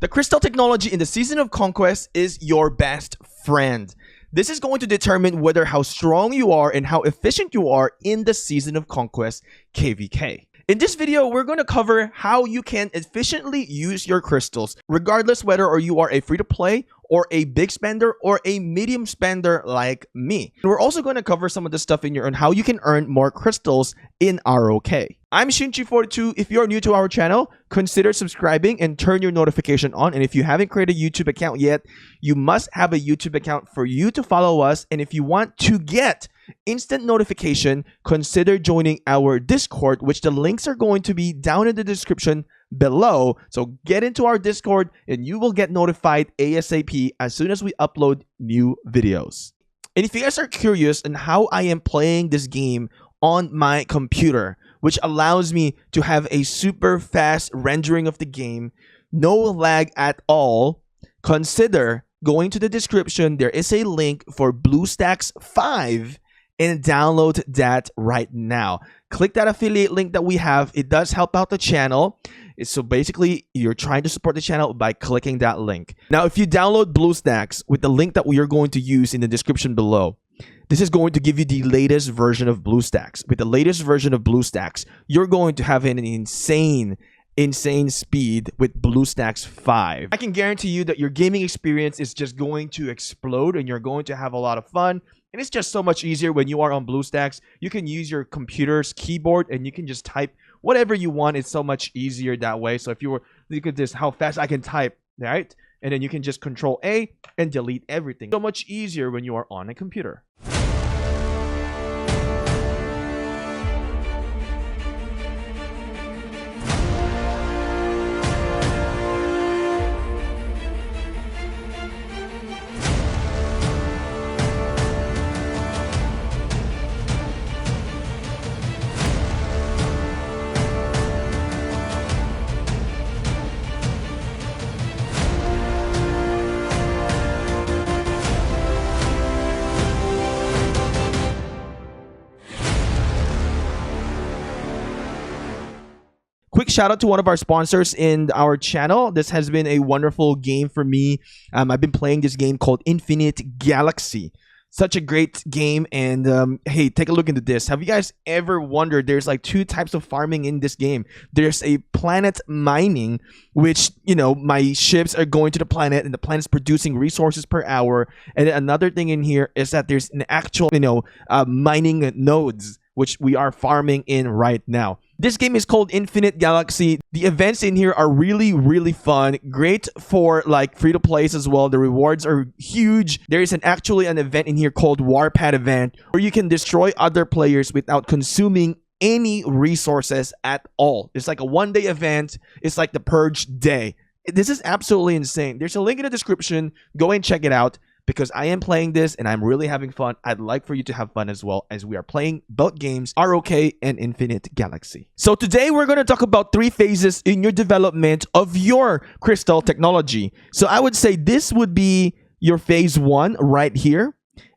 The crystal technology in the Season of Conquest is your best friend. This is going to determine whether how strong you are and how efficient you are in the Season of Conquest KvK. In this video, we're going to cover how you can efficiently use your crystals, regardless whether or you are a free-to-play or a big spender or a medium spender like me. And we're also going to cover some of the stuff in here on how you can earn more crystals in ROK. I'm Shinchi42. If you're new to our channel, consider subscribing and turn your notification on. And if you haven't created a YouTube account yet, you must have a YouTube account for you to follow us. And if you want to get instant notification, consider joining our Discord, which the links are going to be down in the description below. So get into our Discord and you will get notified ASAP as soon as we upload new videos. And if you guys are curious on how I am playing this game on my computer, which allows me to have a super fast rendering of the game, no lag at all, consider going to the description. There is a link for BlueStacks 5 and download that right now. Click that affiliate link that we have. It does help out the channel. So basically, you're trying to support the channel by clicking that link. Now, if you download BlueStacks with the link that we are going to use in the description below, this is going to give you the latest version of BlueStacks. With the latest version of BlueStacks, you're going to have an insane speed with BlueStacks 5. I can guarantee you that your gaming experience is just going to explode and you're going to have a lot of fun. And it's just so much easier when you are on BlueStacks. You can use your computer's keyboard and you can just type whatever you want. It's so much easier that way. So if you were, look at this, how fast I can type, right? And then you can just Control A and delete everything. So much easier when you are on a computer. Quick shout out to one of our sponsors in our channel. This has been a wonderful game for me. I've been playing this game called Infinite Galaxy. Such a great game. And hey, take a look into this. Have you guys ever wondered, there's like two types of farming in this game? There's a planet mining, which, you know, my ships are going to the planet and the planet's producing resources per hour. And then another thing in here is that there's an actual, mining nodes, which we are farming in right now. This game is called Infinite Galaxy. The events in here are really fun. Great for like free-to-plays as well. The rewards are huge. There is actually an event in here called Warpad event where you can destroy other players without consuming any resources at all. It's like a one-day event. It's like the Purge day. This is absolutely insane. There's a link in the description. Go and check it out, because I am playing this and I'm really having fun. I'd like for you to have fun as well, as we are playing both games, ROK and Infinite Galaxy. So today we're going to talk about 3 phases in your development of your crystal technology. So I would say this would be your phase 1 right here.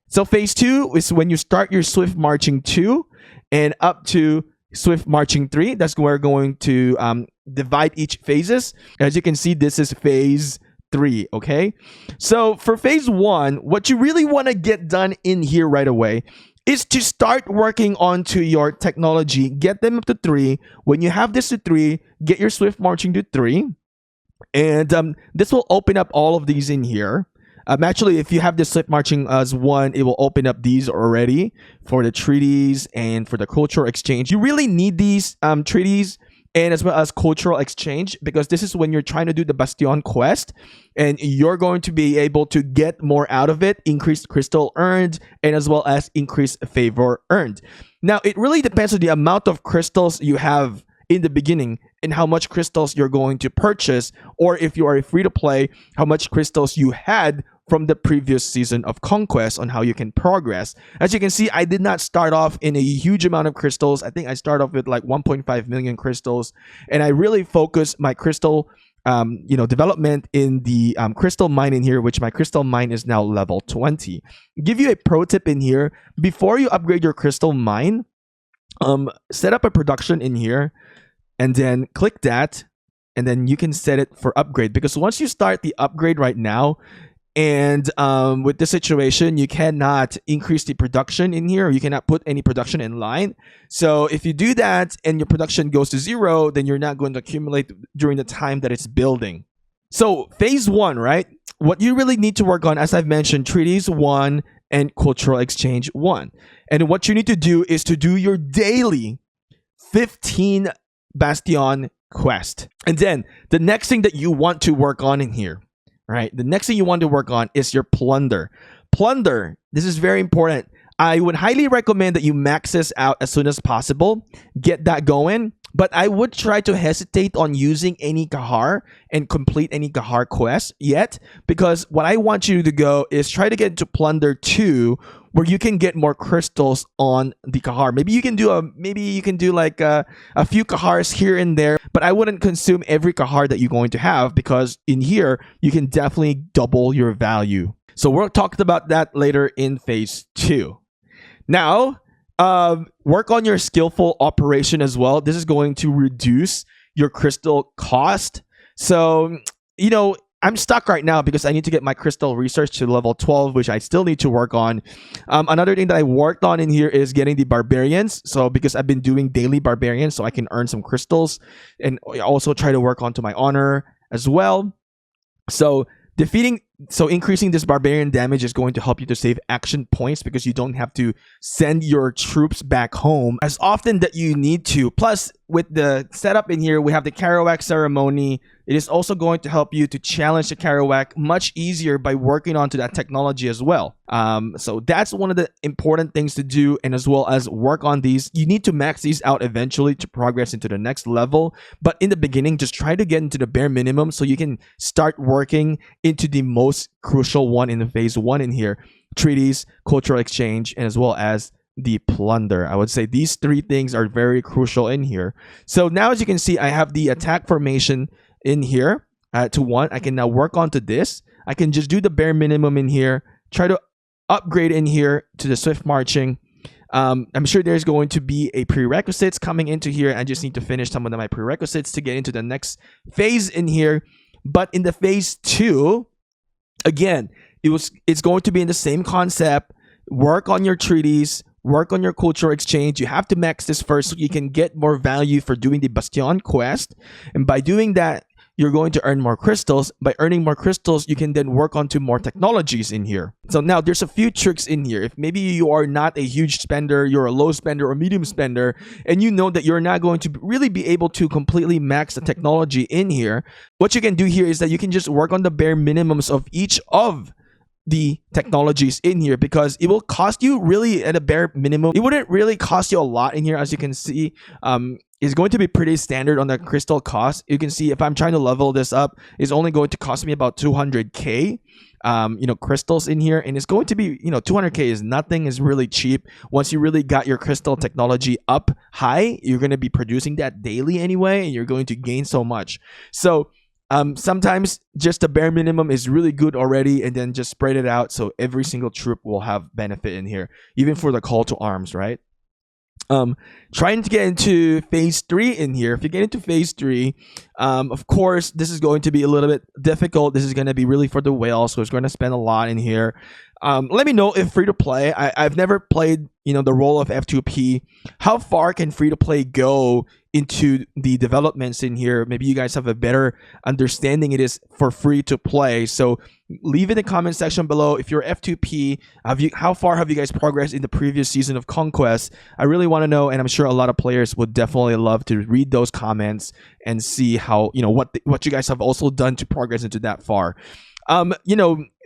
So phase 2 is when you start your Swift Marching 2 and up to Swift Marching 3. That's where we're going to divide each phases. As you can see, this is phase 3. Okay, so for phase 1, what you really want to get done in here right away is to start working onto your technology. Get them up to 3. When you have this to 3, get your Swift Marching to 3, and this will open up all of these in here. Actually, if you have this Swift Marching as 1, it will open up these already for the treaties and for the cultural exchange. You really need these treaties and as well as cultural exchange, because this is when you're trying to do the Bastion quest and you're going to be able to get more out of it, increased crystal earned, and as well as increased favor earned. Now, it really depends on the amount of crystals you have in the beginning and how much crystals you're going to purchase, or if you are a free-to-play, how much crystals you had from the previous Season of Conquest on how you can progress. As you can see, I did not start off in a huge amount of crystals. I think I start off with like 1.5 million crystals, and I really focus my crystal development in the crystal mine in here, which my crystal mine is now level 20. Give you a pro tip in here: before you upgrade your crystal mine, set up a production in here and then click that and then you can set it for upgrade, because once you start the upgrade right now, and with this situation, you cannot increase the production in here, or you cannot put any production in line. So if you do that and your production goes to 0, then you're not going to accumulate during the time that it's building. So phase 1, right? What you really need to work on, as I've mentioned, treaties 1 and cultural exchange 1. And what you need to do is to do your daily 15 bastion quest. And then the next thing that you want to work on in here, right? The next thing you want to work on is your plunder. Plunder, this is very important. I would highly recommend that you max this out as soon as possible. Get that going. But I would try to hesitate on using any Kahar and complete any Kahar quest yet, because what I want you to go is try to get into Plunder 2, where you can get more crystals on the Kahar. Maybe you can do like a few Kahars here and there, but I wouldn't consume every Kahar that you're going to have, because in here you can definitely double your value. So we'll talk about that later in phase 2. Now, work on your skillful operation as well. This is going to reduce your crystal cost. So, you know, I'm stuck right now because I need to get my crystal research to level 12, which I still need to work on. Another thing that I worked on in here is getting the barbarians. So because I've been doing daily barbarians, so I can earn some crystals, and also try to work onto my honor as well. So increasing this barbarian damage is going to help you to save action points, because you don't have to send your troops back home as often that you need to. Plus, with the setup in here, we have the Kerouac ceremony. It is also going to help you to challenge the Kerouac much easier by working onto that technology as well. So that's one of the important things to do, and as well as work on these. You need to max these out eventually to progress into the next level. But in the beginning, just try to get into the bare minimum so you can start working into the most crucial one in the phase 1 in here: treaties, cultural exchange, and as well as the plunder. I would say these 3 things are very crucial in here. So now, as you can see, I have the attack formation in here to 1. I can now work onto this. I can just do the bare minimum in here, try to upgrade in here to the swift marching. I'm sure there's going to be a prerequisites coming into here. I just need to finish some of my prerequisites to get into the next phase in here. But in the phase 2, again, it's going to be in the same concept. Work on your treaties, work on your cultural exchange. You have to max this first so you can get more value for doing the Bastion quest. And by doing that, you're going to earn more crystals. By earning more crystals, you can then work onto more technologies in here. So now there's a few tricks in here. If maybe you are not a huge spender, you're a low spender or medium spender, and you know that you're not going to really be able to completely max the technology in here, what you can do here is that you can just work on the bare minimums of each of the technologies in here, because it will cost you really at a bare minimum. It wouldn't really cost you a lot in here. As you can see, it's going to be pretty standard on the crystal cost. You can see if I'm trying to level this up, it's only going to cost me about 200k crystals in here, and it's going to be, 200k is nothing, is really cheap. Once you really got your crystal technology up high, you're going to be producing that daily anyway, and you're going to gain so much. So sometimes just the bare minimum is really good already, and then just spread it out so every single troop will have benefit in here, even for the call to arms, right? Trying to get into phase 3 in here. If you get into phase 3, of course, this is going to be a little bit difficult. This is going to be really for the whale, so it's going to spend a lot in here. Let me know if free to play. I've never played, the role of F2P. How far can free to play go into the developments in here? Maybe you guys have a better understanding it is for free to play. So leave in the comment section below if you're F2P. How far have you guys progressed in the previous season of Conquest? I really want to know, and I'm sure a lot of players would definitely love to read those comments and see how, what you guys have also done to progress into that far.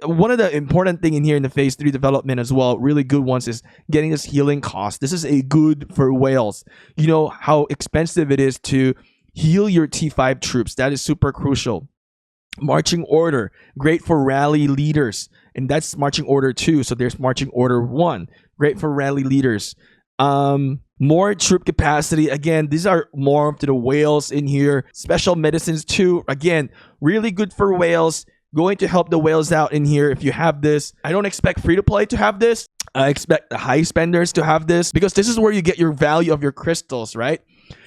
One of the important thing in here in the phase 3 development as well, really good ones, is getting this healing cost. This is a good for whales. You know how expensive it is to heal your T5 troops. That is super crucial. Marching order, great for rally leaders, and that's marching order 2. So there's marching order 1, great for rally leaders. More troop capacity, again, these are more to the whales in here. Special medicines 2, again, really good for whales. Going to help the whales out in here if you have this. I don't expect free to play to have this. I expect the high spenders to have this, because this is where you get your value of your crystals, right?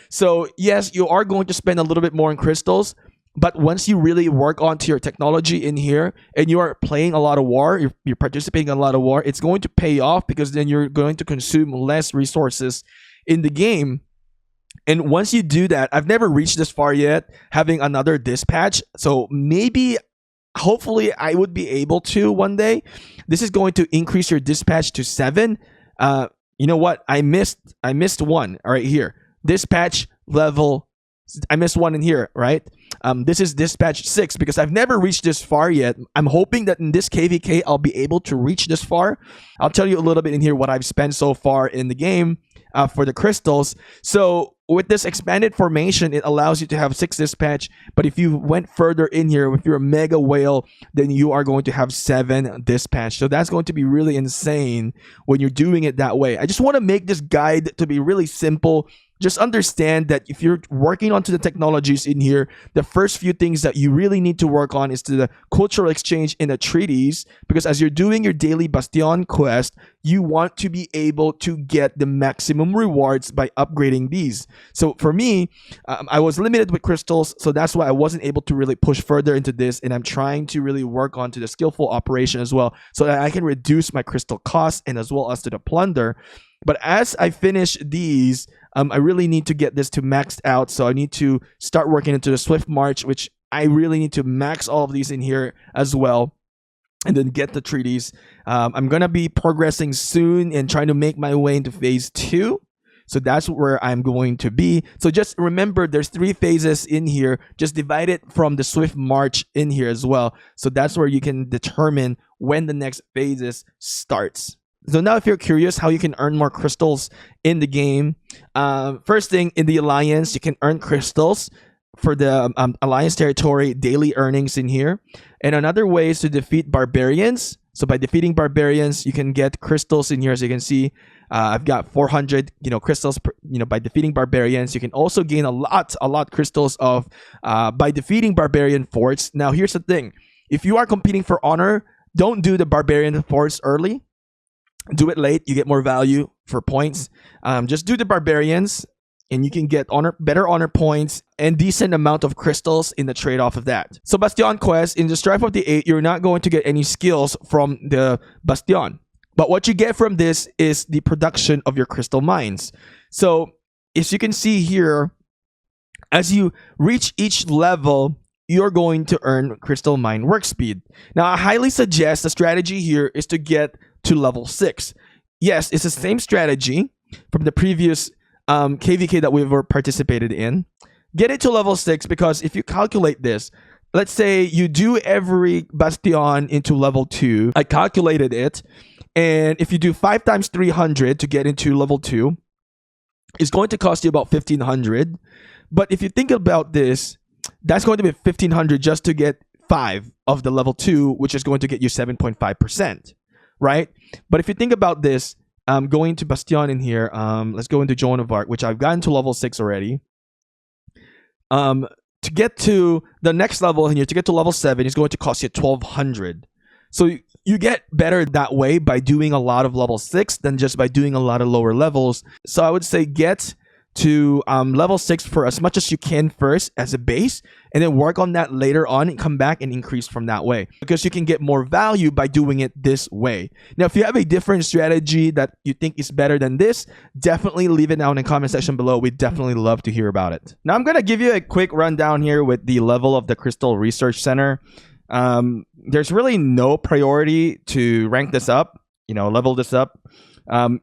So yes, you are going to spend a little bit more in crystals, But once you really work onto your technology in here and you are playing a lot of war, you're participating in a lot of war, it's going to pay off because then you're going to consume less resources in the game. And once you do that, I've never reached this far yet, having another dispatch. So maybe, hopefully, I would be able to one day. This is going to increase your dispatch to 7. You know what? I missed one right here. Dispatch level. I missed one in here, right? This is dispatch 6 because I've never reached this far yet. I'm hoping that in this KvK, I'll be able to reach this far. I'll tell you a little bit in here what I've spent so far in the game for the crystals. So with this expanded formation, it allows you to have 6 dispatch. But if you went further in here, if you're a mega whale, then you are going to have 7 dispatch. So that's going to be really insane when you're doing it that way. I just want to make this guide to be really simple. Just understand that if you're working onto the technologies in here, the first few things that you really need to work on is to the cultural exchange in the treaties, because as you're doing your daily Bastion quest, you want to be able to get the maximum rewards by upgrading these. So for me, I was limited with crystals, so that's why I wasn't able to really push further into this, and I'm trying to really work onto the skillful operation as well so that I can reduce my crystal costs and as well as to the plunder. But as I finish these, I really need to get this to maxed out. So I need to start working into the Swift March, which I really need to max all of these in here as well. And then get the treaties. I'm going to be progressing soon and trying to make my way into phase 2. So that's where I'm going to be. So just remember, there's 3 phases in here. Just divide it from the Swift March in here as well. So that's where you can determine when the next phases starts. So now if you're curious how you can earn more crystals in the game, first thing, in the Alliance, you can earn crystals for the Alliance territory daily earnings in here. And another way is to defeat barbarians. So by defeating barbarians, you can get crystals in here. As you can see, I've got 400 crystals by defeating barbarians. You can also gain a lot crystals of by defeating barbarian forts. Now here's the thing. If you are competing for honor, don't do the barbarian forts early. Do it late. You get more value for points. Just do the barbarians and you can get better honor points and decent amount of crystals in the trade-off of that. So Bastion quest, in the Strife of the 8, you're not going to get any skills from the Bastion. But what you get from this is the production of your crystal mines. So as you can see here, as you reach each level, you're going to earn crystal mine work speed. Now, I highly suggest the strategy here is to get to level 6. Yes, it's the same strategy from the previous KvK that we've participated in. Get it to level 6 because if you calculate this, let's say you do every Bastion into level 2. I calculated it. And if you do 5 times 300 to get into level 2, it's going to cost you about 1,500. But if you think about this, that's going to be 1,500 just to get 5 of the level 2, which is going to get you 7.5%, right? But if you think about this, going to Bastion in here, let's go into Joan of Arc, which I've gotten to level 6 already. To get to the next level here, to get to level 7, is going to cost you 1,200. So you get better that way by doing a lot of level 6 than just by doing a lot of lower levels. So I would say get to level 6 for as much as you can first as a base, and then work on that later on and come back and increase from that way, because you can get more value by doing it this way. Now, if you have a different strategy that you think is better than this, definitely leave it down in the comment section below. We'd definitely love to hear about it. Now, I'm going to give you a quick rundown here with the level of the Crystal Research Center. There's really no priority to rank this up, level this up.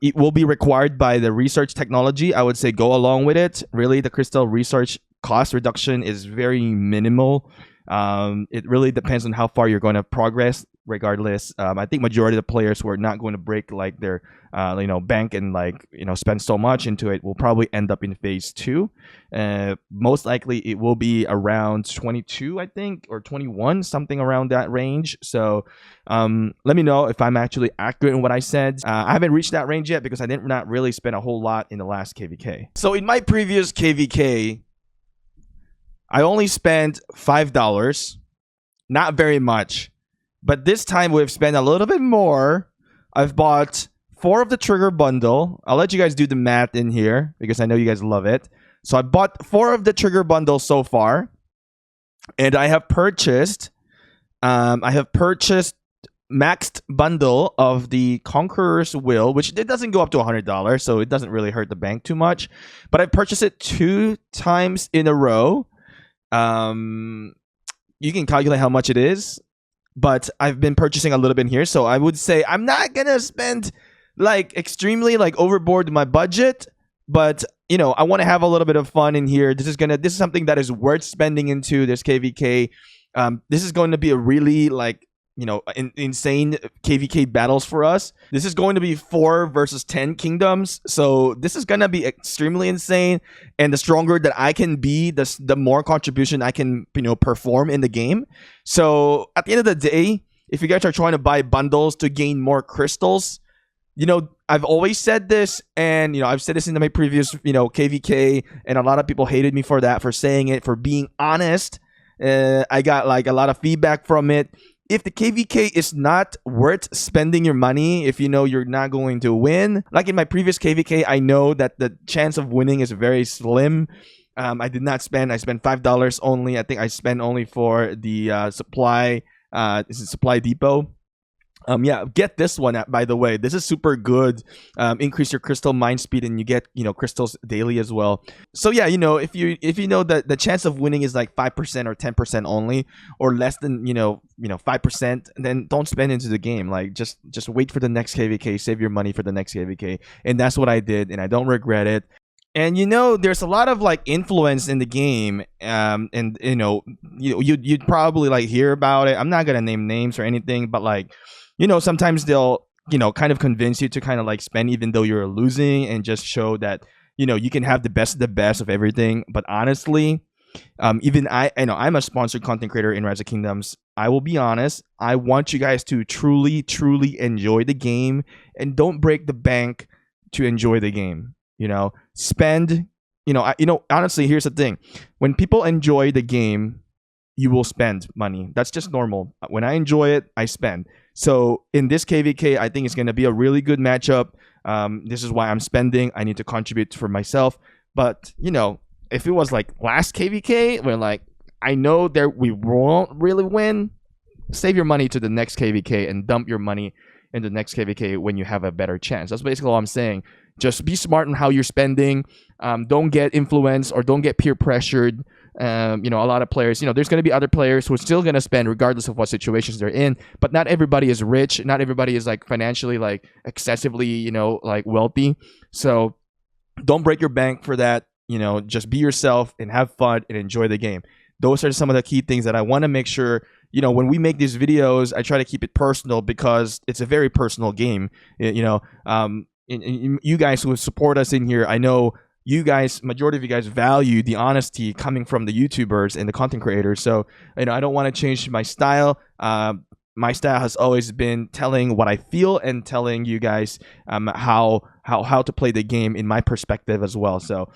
It will be required by the research technology. I would say go along with it. Really, the crystal research cost reduction is very minimal. It really depends on how far you're going to progress. Regardless, I think majority of the players who are not going to break like their bank and spend so much into it will probably end up in phase 2. Most likely it will be around 22, I think, or 21, something around that range. So let me know if I'm actually accurate in what I said. I haven't reached that range yet because I did not really spend a whole lot in the last KvK. So in my previous KvK, I only spent $5, not very much. But this time we've spent a little bit more. I've bought 4 of the trigger bundle. I'll let you guys do the math in here because I know you guys love it. So I bought 4 of the trigger bundle so far. And I have purchased maxed bundle of the Conqueror's Will, which it doesn't go up to $100, so it doesn't really hurt the bank too much. But I purchased it 2 times in a row. You can calculate how much it is, but I've been purchasing a little bit here, so I would say I'm not gonna spend like extremely like overboard my budget, but you know, I want to have a little bit of fun in here. This is something that is worth spending into this KvK. This is going to be a really like, you know, insane KvK battles for us. This is going to be 4 versus 10 kingdoms, so this is gonna be extremely insane. And the stronger that I can be, the more contribution I can, you know, perform in the game. So at the end of the day, if you guys are trying to buy bundles to gain more crystals, you know, I've always said this, and you know, I've said this in my previous, you know, KvK, and a lot of people hated me for that, for saying it, for being honest. I got like a lot of feedback from it. If the KvK is not worth spending your money, if you know you're not going to win, like in my previous KvK, I know that the chance of winning is very slim. I did not spend. I spent $5 only. I think I spent only for the supply. This is Supply Depot. Yeah, get this one, by the way. This is super good. Increase your crystal mine speed, and you get, you know, crystals daily as well. So yeah, you know, if you know that the chance of winning is like 5% or 10% only, or less than, you know 5%, then don't spend into the game. Like just wait for the next KvK, save your money for the next KvK. And that's what I did, and I don't regret it. And you know, there's a lot of like influence in the game, and you know, you'd probably like hear about it. I'm not gonna name names or anything, but like, you know, sometimes they'll, you know, kind of convince you to kind of like spend even though you're losing, and just show that, you know, you can have the best of everything. But honestly, even I know I'm a sponsored content creator in Rise of Kingdoms. I will be honest. I want you guys to truly enjoy the game, and don't break the bank to enjoy the game. You know, spend. You know, honestly, here's the thing: when people enjoy the game, you will spend money. That's just normal. When I enjoy it, I spend. So in this KvK, I think it's going to be a really good matchup. This is why I'm spending. I need to contribute for myself. But, you know, if it was like last KvK, where like, I know that we won't really win, save your money to the next KvK and dump your money in the next KvK when you have a better chance. That's basically all I'm saying. Just be smart on how you're spending. Don't get influenced or don't get peer pressured. You know, a lot of players, you know, there's going to be other players who are still going to spend regardless of what situations they're in, but not everybody is rich. Not everybody is like financially like excessively, you know, like wealthy. So don't break your bank for that. You know, just be yourself and have fun and enjoy the game. Those are some of the key things that I want to make sure, you know, when we make these videos, I try to keep it personal because it's a very personal game. You know, and you guys who support us in here, I know you guys, majority of you guys, value the honesty coming from the YouTubers and the content creators. So, you know, I don't want to change my style. My style has always been telling what I feel and telling you guys how to play the game in my perspective as well. So,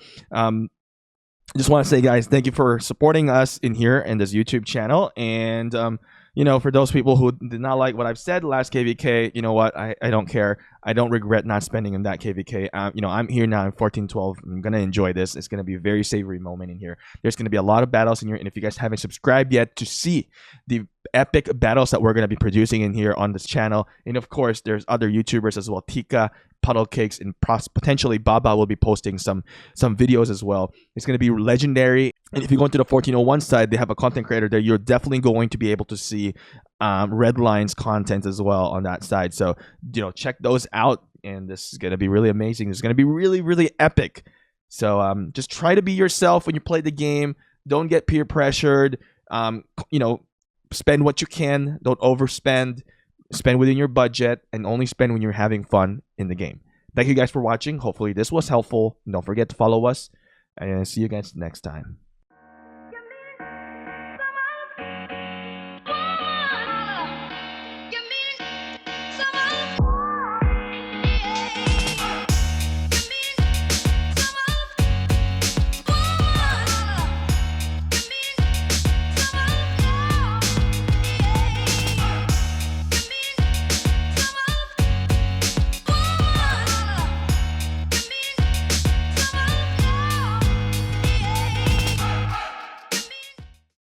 just want to say, guys, thank you for supporting us in here in this YouTube channel. And you know, for those people who did not like what I've said last KvK, you know what? I don't care. I don't regret not spending in that KvK. You know, I'm here now in 14-12. I'm going to enjoy this. It's going to be a very savory moment in here. There's going to be a lot of battles in here. And if you guys haven't subscribed yet to see the epic battles that we're going to be producing in here on this channel, and of course, there's other YouTubers as well. Tika, Puddle Cakes, and potentially Baba will be posting some videos as well. It's going to be legendary. And if you go into the 1401 side, they have a content creator there. You're definitely going to be able to see Red Lines content as well on that side. So, you know, check those out. And this is going to be really amazing. It's going to be really epic. So just try to be yourself when you play the game. Don't get peer pressured. You know, spend what you can. Don't overspend. Spend within your budget, and only spend when you're having fun in the game. Thank you guys for watching. Hopefully this was helpful. Don't forget to follow us, and see you guys next time.